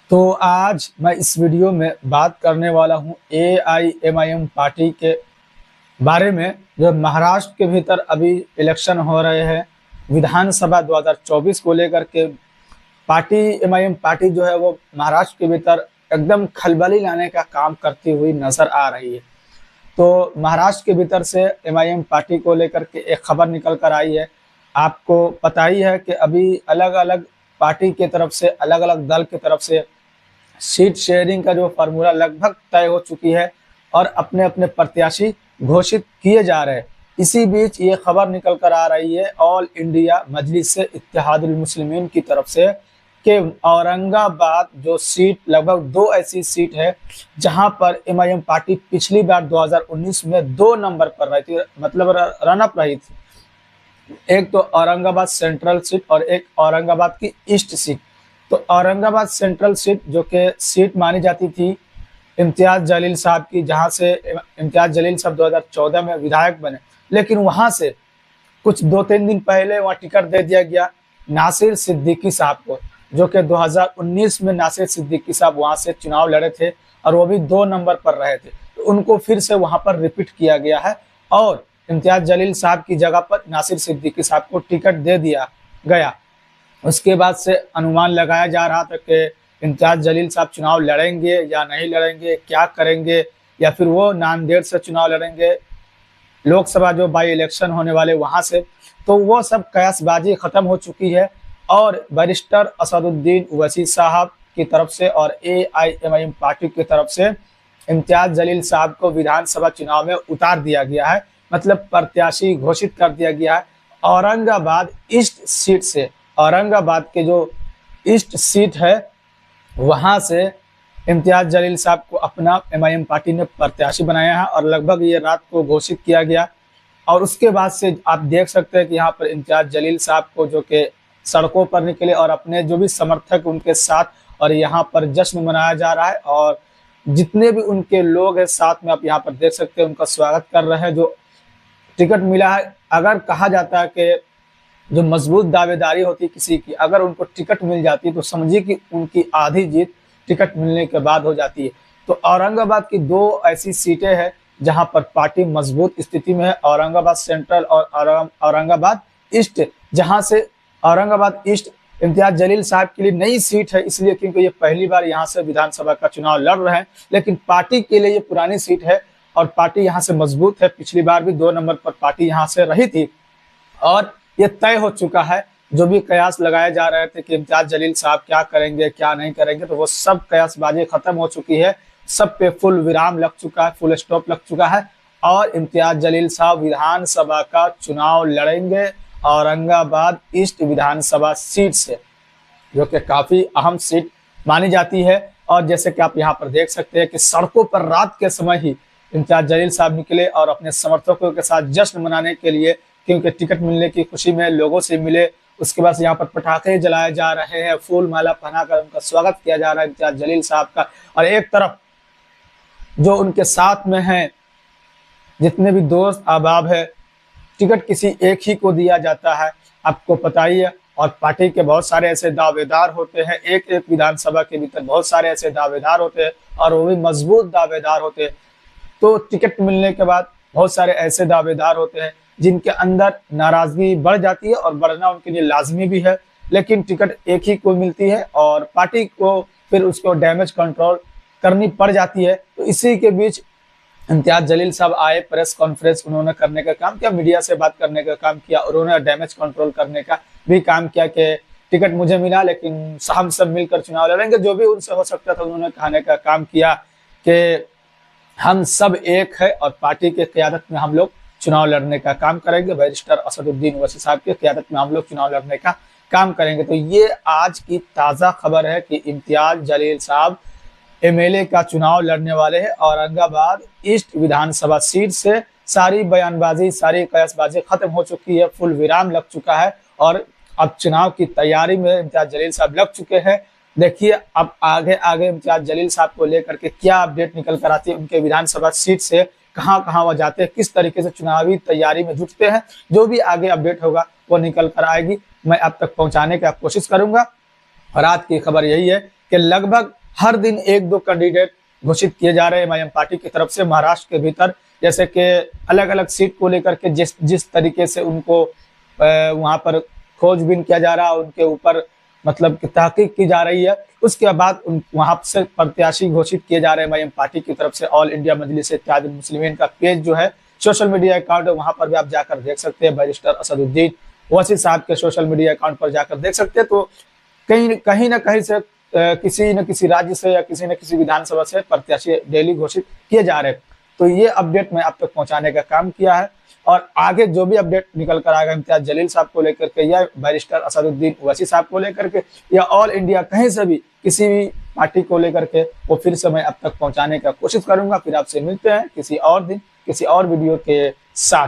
तो आज मैं इस वीडियो में बात करने वाला हूं एआईएमआईएम पार्टी के बारे में। जो महाराष्ट्र के भीतर अभी इलेक्शन हो रहे हैं विधानसभा 2024 को लेकर के, पार्टी एमआईएम पार्टी जो है वो महाराष्ट्र के भीतर एकदम खलबली लाने का काम करती हुई नजर आ रही है। तो महाराष्ट्र के भीतर से एमआईएम पार्टी को लेकर के एक खबर निकल कर आई है। आपको पता ही है कि अभी अलग अलग पार्टी की तरफ से, अलग अलग दल की तरफ से सीट शेयरिंग का जो फार्मूला लगभग तय हो चुकी है और अपने अपने प्रत्याशी घोषित किए जा रहे हैं। इसी बीच ये खबर निकल कर आ रही है ऑल इंडिया मजलिस इत्तेहादुल मुस्लिमीन की तरफ से कि औरंगाबाद जो सीट, लगभग 2 ऐसी सीट है जहां पर एमआईएम पार्टी पिछली बार 2019 में 2 नंबर पर रही थी, मतलब रनअप रही थी। एक तो औरंगाबाद सेंट्रल सीट और एक औरंगाबाद की ईस्ट सीट। तो औरंगाबाद सेंट्रल सीट जो कि सीट मानी जाती थी इम्तियाज जलील साहब की, जहां से इम्तियाज जलील साहब 2014 में विधायक बने, लेकिन वहां से कुछ 2-3 दिन पहले वहां टिकट दे दिया गया नासिर सिद्दीकी साहब को, जो कि 2019 में नासिर सिद्दीकी साहब वहां से चुनाव लड़े थे और वो भी 2 नंबर पर रहे थे। तो उनको फिर से वहां पर रिपीट किया गया है और इम्तियाज जलील साहब की जगह पर नासिर सिद्दीकी साहब को टिकट दे दिया गया। उसके बाद से अनुमान लगाया जा रहा था कि इम्तियाज जलील साहब चुनाव लड़ेंगे या नहीं लड़ेंगे, क्या करेंगे, या फिर वो नांदेड़ से चुनाव लड़ेंगे, लोकसभा जो बाई इलेक्शन होने वाले वहां से। तो वो सब कयासबाजी खत्म हो चुकी है और बैरिस्टर असदुद्दीन ओवैसी साहब की तरफ से और एआईएमआईएम पार्टी की तरफ से इम्तियाज जलील साहब को विधानसभा चुनाव में उतार दिया गया है, मतलब प्रत्याशी घोषित कर दिया गया है। औरंगाबाद ईस्ट सीट से, औरंगाबाद के जो ईस्ट सीट है वहां से इम्तियाज जलील साहब को अपना एमआईएम पार्टी ने प्रत्याशी बनाया है और लगभग ये रात को घोषित किया गया। और उसके बाद से आप देख सकते हैं कि यहाँ पर इम्तियाज जलील साहब को जो कि सड़कों पर निकले और अपने जो भी समर्थक उनके साथ, और यहाँ पर जश्न मनाया जा रहा है और जितने भी उनके लोग हैं साथ में, आप यहाँ पर देख सकते हैं उनका स्वागत कर रहे हैं। जो टिकट मिला है, अगर कहा जाता है कि जो मजबूत दावेदारी होती किसी की, अगर उनको टिकट मिल जाती है तो समझिए कि उनकी आधी जीत टिकट मिलने के बाद हो जाती है। तो औरंगाबाद की 2 ऐसी सीटें हैं जहां पर पार्टी मजबूत स्थिति में है, औरंगाबाद सेंट्रल और औरंगाबाद ईस्ट, जहां से औरंगाबाद ईस्ट इम्तियाज जलील साहब के लिए नई सीट है, इसलिए क्योंकि ये पहली बार यहाँ से विधानसभा का चुनाव लड़ रहे हैं। लेकिन पार्टी के लिए ये पुरानी सीट है और पार्टी यहाँ से मजबूत है। पिछली बार भी 2 नंबर पर पार्टी यहाँ से रही थी और ये तय हो चुका है। जो भी कयास लगाए जा रहे थे कि इम्तियाज जलील साहब क्या करेंगे क्या नहीं करेंगे, तो वो सब कयासबाजी खत्म हो चुकी है। सब पे फुल विराम लग चुका है, फुल स्टॉप लग चुका है और इम्तियाज जलील साहब विधानसभा का चुनाव लड़ेंगे औरंगाबाद ईस्ट विधानसभा सीट से, जो कि काफी अहम सीट मानी जाती है। और जैसे कि आप यहाँ पर देख सकते हैं कि सड़कों पर रात के समय ही इम्तियाज जलील साहब निकले और अपने समर्थकों के साथ जश्न मनाने के लिए, क्योंकि टिकट मिलने की खुशी में लोगों से मिले। उसके बाद यहाँ पर पटाखे जलाए जा रहे हैं, फूल माला पहनाकर उनका स्वागत किया जा रहा है इम्तियाज जलील साहब का। और एक तरफ जो उनके साथ में हैं जितने भी दोस्त अहबाब है, टिकट किसी एक ही को दिया जाता है, आपको पता ही है। और पार्टी के बहुत सारे ऐसे दावेदार होते हैं, एक एक विधानसभा के भीतर बहुत सारे ऐसे दावेदार होते हैं और वो भी मजबूत दावेदार होते हैं। तो टिकट मिलने के बाद बहुत सारे ऐसे दावेदार होते हैं जिनके अंदर नाराजगी बढ़ जाती है और बढ़ना उनके लिए लाजमी भी है, लेकिन टिकट एक ही को मिलती है और पार्टी को फिर उसको डैमेज कंट्रोल करनी पड़ जाती है। तो इसी के बीच इम्तियाज जलील साहब आए, प्रेस कॉन्फ्रेंस उन्होंने करने का काम किया, मीडिया से बात करने का काम किया, उन्होंने डैमेज कंट्रोल करने का भी काम किया कि टिकट मुझे मिला लेकिन हम सब मिलकर चुनाव लड़ेंगे। जो भी उनसे हो सकता था उन्होंने कहने का काम किया कि हम सब एक है और पार्टी के क़यादत में हम लोग चुनाव लड़ने का काम करेंगे, बैरिस्टर असदुद्दीन ओवैसी साहब की क़यादत में हम लोग चुनाव लड़ने का काम करेंगे। तो ये आज की ताज़ा खबर है कि इम्तियाज जलील साहब एमएलए का चुनाव लड़ने वाले हैं औरंगाबाद ईस्ट विधानसभा सीट से। सारी बयानबाजी, सारी कयासबाजी खत्म हो चुकी है, फुल विराम लग चुका है और अब चुनाव की तैयारी में इम्तियाज जलील साहब लग चुके हैं। देखिए अब आगे आगे इम्तियाज जलील साहब को लेकर के क्या अपडेट निकल कर आती है, उनके विधानसभा सीट से कहां कहां वह जाते हैं, किस तरीके से चुनावी तैयारी में जुटते हैं, जो भी आगे अपडेट होगा वो निकल कर आएगी, मैं आप तक पहुंचाने की कोशिश करूंगा। और आज की खबर यही है कि लगभग हर दिन एक दो कैंडिडेट घोषित किए जा रहे हैं एमआईएम पार्टी की तरफ से महाराष्ट्र के भीतर, जैसे कि अलग अलग सीट को लेकर के जिस तरीके से उनको वहां पर खोजबीन किया जा रहा है, उनके ऊपर मतलब कि तहकीक की जा रही है। उसके बाद वहां से प्रत्याशी घोषित किए जा रहे हैं एमआईएम पार्टी की तरफ से। ऑल इंडिया मजलिस इत्तेहादुल मुस्लिमीन का पेज जो है, सोशल मीडिया अकाउंट है, वहां पर भी आप जाकर देख सकते हैं। बैरिस्टर असदुद्दीन ओवैसी साहब के सोशल मीडिया अकाउंट पर जाकर देख सकते हैं। तो कहीं ना कहीं से किसी न किसी राज्य से या किसी न किसी विधानसभा से प्रत्याशी डेली घोषित किए जा रहे हैं। तो ये अपडेट मैं आप तक पहुंचाने का काम किया है, और आगे जो भी अपडेट निकल कर आएगा इम्तियाज जलील साहब को लेकर के या बैरिस्टर असदुद्दीन ओवैसी साहब को लेकर के या ऑल इंडिया कहीं से भी किसी भी पार्टी को लेकर के, वो फिर से मैं आप तक पहुंचाने का कोशिश करूंगा। फिर आपसे मिलते हैं किसी और दिन किसी और वीडियो के साथ।